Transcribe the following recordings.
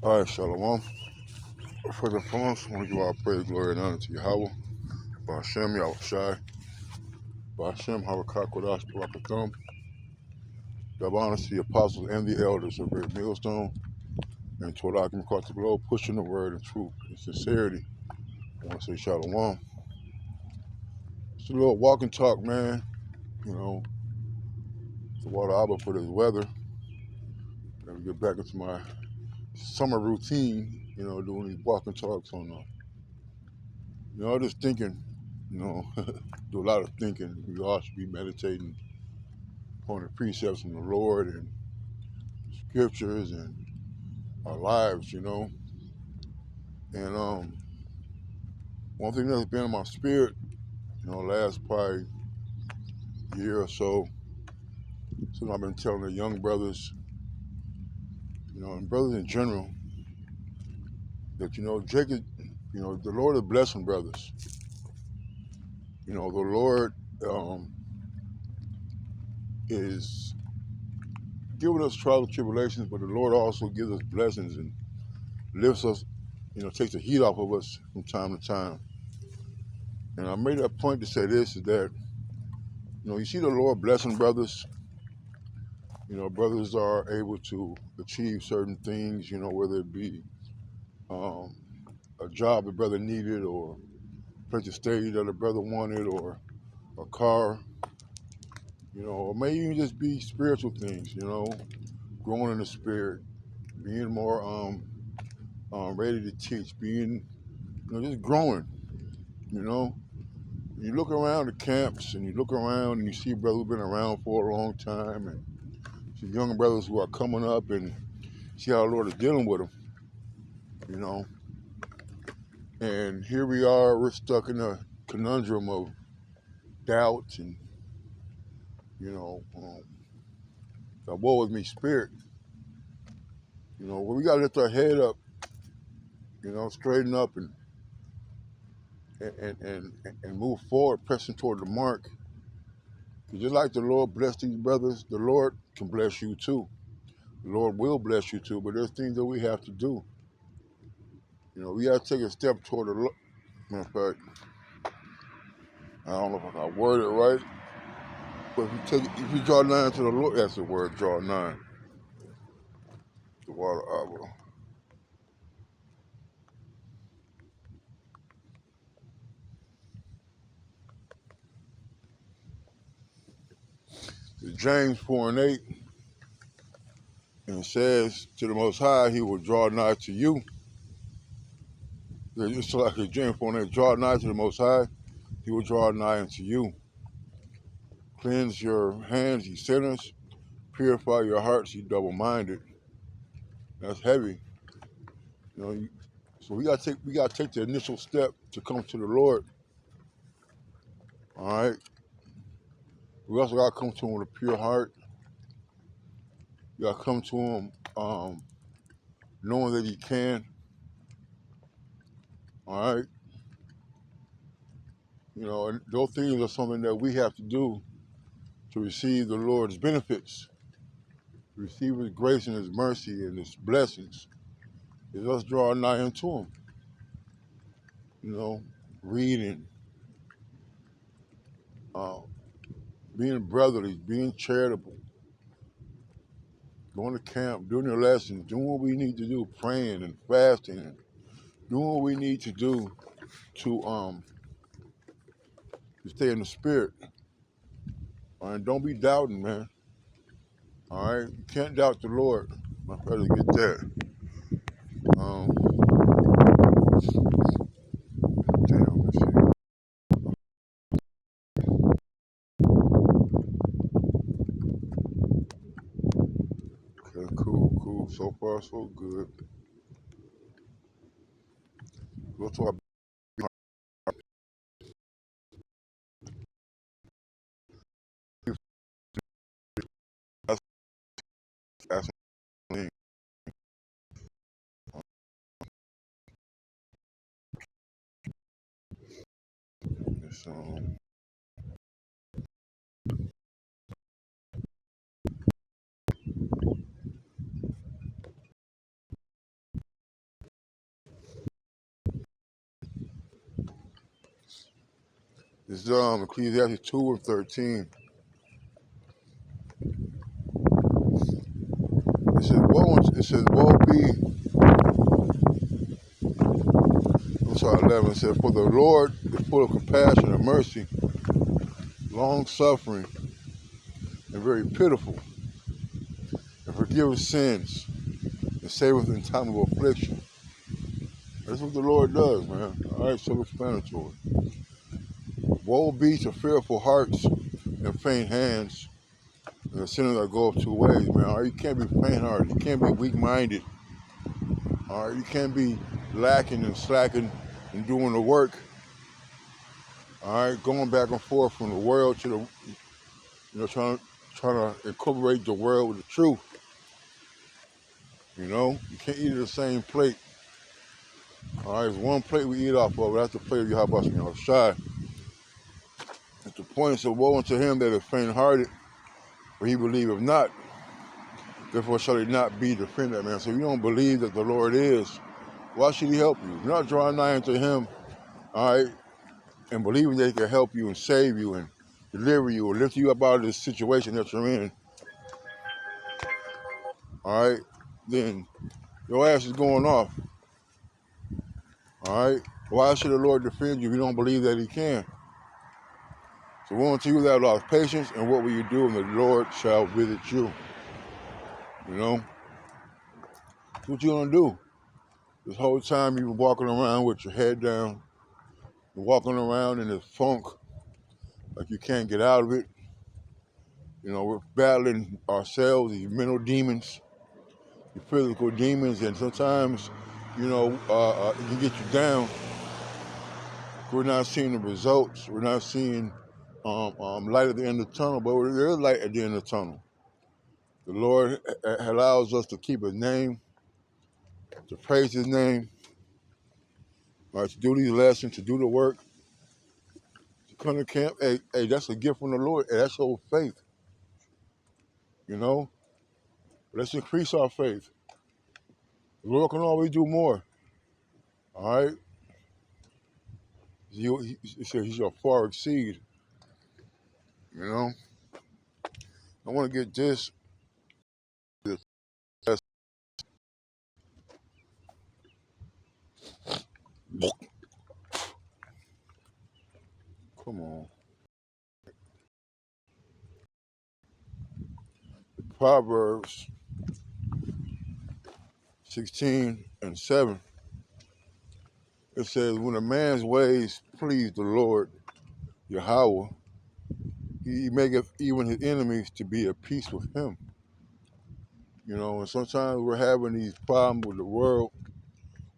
All right, Shalom. First and foremost, I want to give all praise, glory, and honor to Yahweh, Ba'ashem, Yahushai, Ba'ashem, Harakakwadas, Barakathum. Give honor to the apostles and the elders of Great Millstone, and to all across the globe, pushing the word and truth and sincerity. I want to say Shalom. It's a little walk and talk, man. You know, to water Abba for this weather. Let me get back into my summer routine, doing these walk and talks on just thinking, you know, do a lot of thinking. We all should be meditating upon the precepts from the Lord and scriptures and our lives. And one thing that's been in my spirit, last probably year or so, since I've been telling the young brothers, and brothers in general, that Jacob, the Lord is blessing brothers. The Lord um, is giving us trials and tribulations, but the Lord also gives us blessings and lifts us, takes the heat off of us from time to time. And I made a point to say this is that, you see the Lord blessing brothers. Brothers are able to achieve certain things, whether it be um, a job a brother needed, or a place to stay that a brother wanted, or a car, or maybe even just be spiritual things, growing in the spirit, being more ready to teach, being, just growing, you know. You look around the camps and you look around and you see brothers who've been around for a long time, and see young brothers who are coming up, and see how the Lord is dealing with them, you know. And here we are, we're stuck in a conundrum of doubt and, the woe with me spirit. Where we got to lift our head up, straighten up and move forward, pressing toward the mark. Because just like the Lord blessed these brothers, the Lord can bless you too. The Lord will bless you too, but there's things that we have to do. We got to take a step toward the Lord. Matter of fact, I don't know if I word it right, but if you draw nine to the Lord, that's the word, draw nine. The water arbor. James 4 and 8, and it says, to the Most High, he will draw nigh to you. It's like James 4 and 8, draw nigh to the Most High, he will draw nigh unto you. Cleanse your hands, ye sinners. Purify your hearts, ye double-minded. That's heavy. So we gotta take the initial step to come to the Lord. All right. We also gotta come to him with a pure heart. You gotta come to him knowing that he can. All right. And those things are something that we have to do to receive the Lord's benefits, to receive his grace and his mercy and his blessings. Is us drawing nigh unto him. Reading, uh, being brotherly, being charitable, going to camp, doing your lessons, doing what we need to do, praying and fasting, and doing what we need to do to stay in the spirit. All right, don't be doubting, man. All right, you can't doubt the Lord. My brother, get that. Um, damn, let's see. Okay, cool. So far, so good. Go to our asking. So, It's Ecclesiastes 2 and 13. It says, woe be, I'm sorry, 11. It says, for the Lord is full of compassion and mercy, long suffering, and very pitiful, and forgiveth sins, and saveth in time of affliction. That's what the Lord does, man. All right, self-explanatory. Woe be to fearful hearts and faint hands, and the sinners that go up two ways, man. All right, you can't be faint-hearted. You can't be weak-minded. All right, you can't be lacking and slacking and doing the work. All right, going back and forth from the world to the, trying to incorporate the world with the truth. You can't eat at the same plate. All right, it's one plate we eat off of. That's the plate of Yahawashi Shai. It's the point of woe unto him that is faint-hearted, for he believeth not. Therefore shall he not be defended, man. So if you don't believe that the Lord is, why should he help you? You're not drawing nigh unto him, all right, and believing that he can help you and save you and deliver you or lift you up out of this situation that you're in, all right, then your ass is going off, all right? Why should the Lord defend you if you don't believe that he can? So woe unto you that have lost patience, and what will you do? And the Lord shall visit you. That's what you're going to do. This whole time you've been walking around with your head down, you're walking around in this funk, like you can't get out of it. We're battling ourselves, these mental demons, the physical demons, and sometimes, it can get you down. We're not seeing the results. We're not seeing light at the end of the tunnel, but there is light at the end of the tunnel. The Lord allows us to keep his name, to praise his name, to do these lessons, to do the work, to come to camp. Hey, that's a gift from the Lord. Hey, that's your faith, Let's increase our faith. The Lord can always do more, all right? He said he shall far exceed, I want to get this. Come on. Proverbs 16 and 7. It says, when a man's ways please the Lord, Yahweh, he maketh even his enemies to be at peace with him. And sometimes we're having these problems with the world,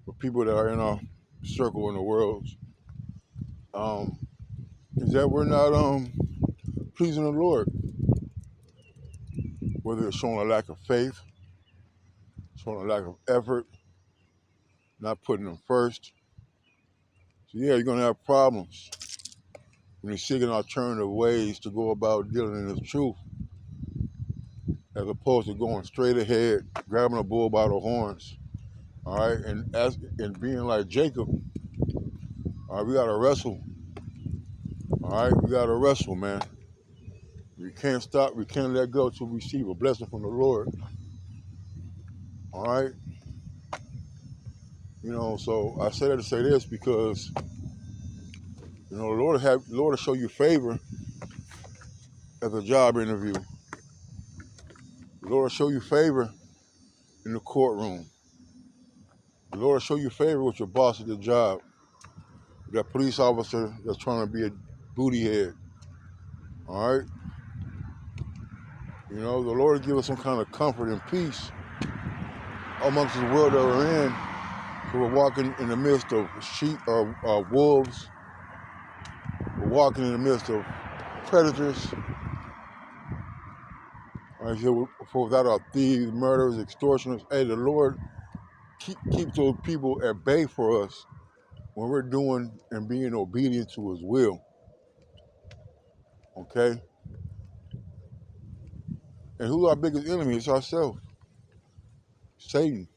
with people that are in our circle in the world, is that we're not pleasing the Lord. Whether it's showing a lack of faith, showing a lack of effort, not putting him first. So yeah, you're gonna have problems when you're seeking alternative ways to go about dealing in this truth, as opposed to going straight ahead, grabbing a bull by the horns. All right, and being like Jacob. All right, we gotta wrestle. All right, we gotta wrestle, man. We can't stop. We can't let go till we receive a blessing from the Lord. All right. So I say that to say this because the Lord will show you favor at the job interview. The Lord will show you favor in the courtroom. The Lord will show you favor with your boss at the job. That police officer that's trying to be a booty head. All right. The Lord will give us some kind of comfort and peace amongst the world that we're in. So we're walking in the midst of sheep or wolves. We're walking in the midst of predators. All right, so for without our thieves, murderers, extortioners, hey, the Lord keeps those people at bay for us when we're doing and being obedient to his will. Okay? And who's our biggest enemy? It's ourselves. Satan.